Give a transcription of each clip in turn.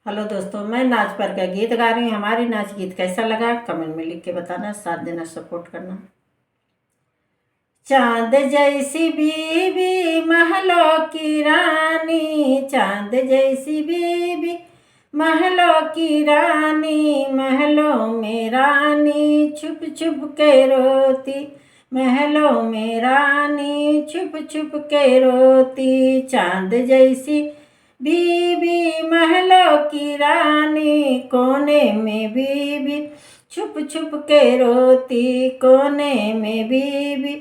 Hello दोस्तों, मैं नाच पर का गीत गा रही हूँ। हमारी नाच गीत कैसा लगा कमेंट में लिख के बताना, साथ देना, सपोर्ट करना। चांद जैसी बीबी महलों की रानी, चांद जैसी बीबी महलों की रानी, महलों में रानी छुप छुप के रोती, महलों में रानी छुप छुप के रोती। चांद जैसी बीबी महलों की रानी, कोने में बीबी छुप छुप के रोती, कोने में बीबी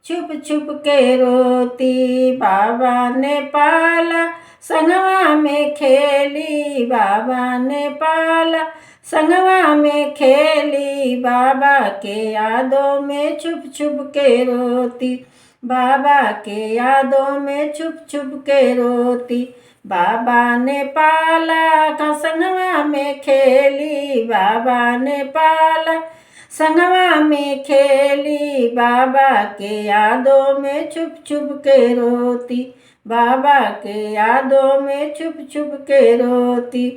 छुप छुप के रोती। बाबा ने पाला संगवा में खेली, बाबा ने पाला संगवा में खेली, बाबा के यादों में छुप छुप के रोती, बाबा के यादों में छुप छुप के रोती। बाबा ने पाला संगवा में खेली, बाबा ने पाला संगवा में खेली, बाबा के यादों में छुप छुप के रोती, बाबा के यादों में छुप छुप के रोती।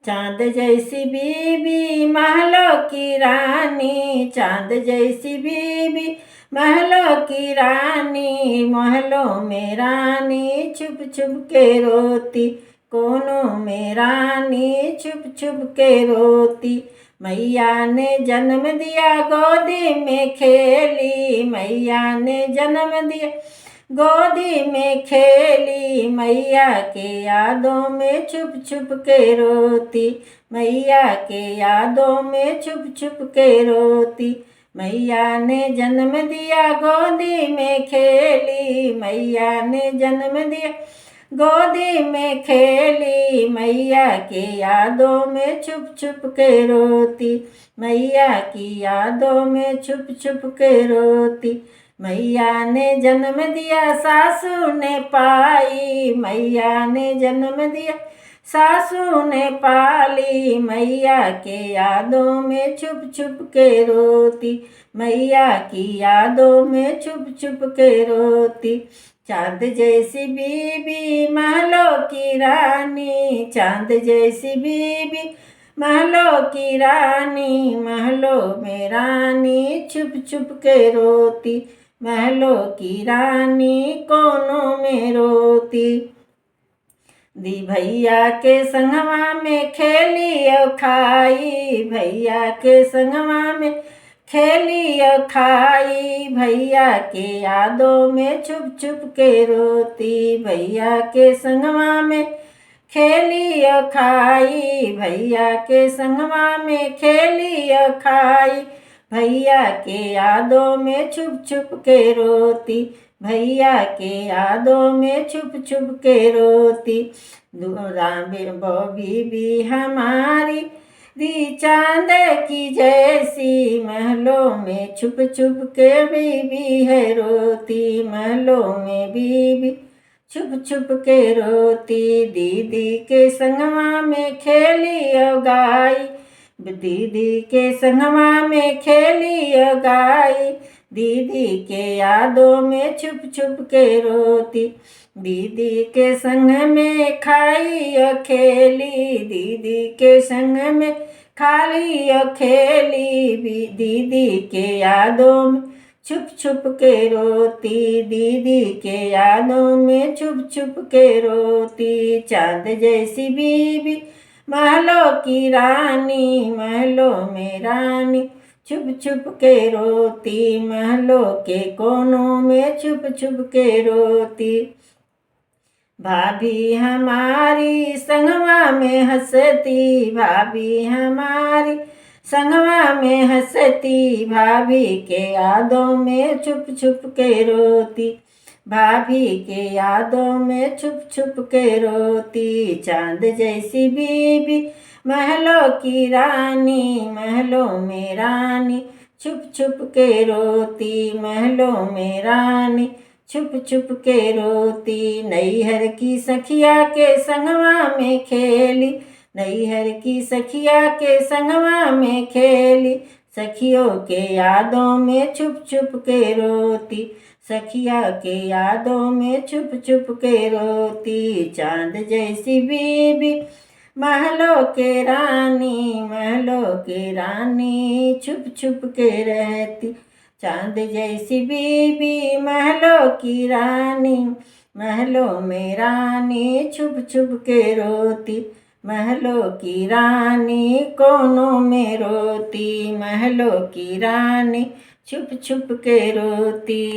चांद जैसी बीबी महलों की रानी, चांद जैसी बीबी महलों की रानी, महलों में रानी छुप छुप के रोती, कोनों में रानी छुप छुप के रोती। मैया ने जन्म दिया गोदी में खेली, मैया ने जन्म दिया गोदी में खेली, मैया के यादों में छुप छुप के रोती, मैया के यादों में छुप छुप के रोती। मैया ने जन्म दिया गोदी में खेली, मैया ने जन्म दिया गोदी में खेली, मैया के यादों में छुप छुप के रोती, मैया की यादों में छुप छुप के रोती। मैया ने जन्म दिया सासू ने पाई, मैया ने जन्म दिया सासू ने पाली, मैया के यादों में छुप छुप के रोती, मैया की यादों में छुप छुप के रोती। चांद जैसी बीबी महलों की रानी, चांद जैसी बीबी महलों की रानी, महलों में रानी छुप छुप के रोती, महलों की रानी कोनों में रोती। दी भैया के संगवा में खेली और खाई, भैया के संगवा में खेली और खाई, भैया के यादों में छुप छुप के रोती, भैया के संगवा में खेली और खाई, भैया के संगवा में खेली और खाई, भैया के यादों में छुप छुप के रोती, भैया के यादों में छुप छुप के रोती। बीबी हमारी दी चांद की जैसी, महलों में छुप छुप के बीबी है रोती, महलों में बीबी छुप छुप के रोती। दीदी के संगवा में खेली और गाई, दीदी के संगवा में खेली और गाई, दीदी के यादों में छुप छुप के रोती, दीदी के संग में खाई और खेली, दीदी के संग में खाली और खेली, दीदी के यादों में छुप छुप के रोती, दीदी के यादों में छुप छुप के रोती। चांद जैसी बीबी महलों की रानी, महलों में रानी छुप छुप के रोती, महलों के कोनों में छुप छुप के रोती। भाभी हमारी संगवा में हंसती, भाभी हमारी संगवा में हंसती, भाभी के यादों में छुप छुप के रोती, भाभी के यादों में छुप छुप के रोती। चांद जैसी बीबी महलों की रानी, महलों में रानी छुप छुप के रोती, महलों में रानी छुप छुप के रोती। नैहर की सखिया के संगवा में खेली, नैहर की सखिया के संगवा में खेली, सखियों के यादों में छुप छुप के रोती, सखिया के यादों में छुप छुप के रोती। चांद जैसी बीबी महलों के रानी, महलों के रानी, छुप छुप के रहती चांद जैसी बीबी, महलों की रानी, महलों में रानी, छुप छुप के रोती, महलों की रानी, कोनों में रोती, महलों की रानी, छुप छुप के रोती।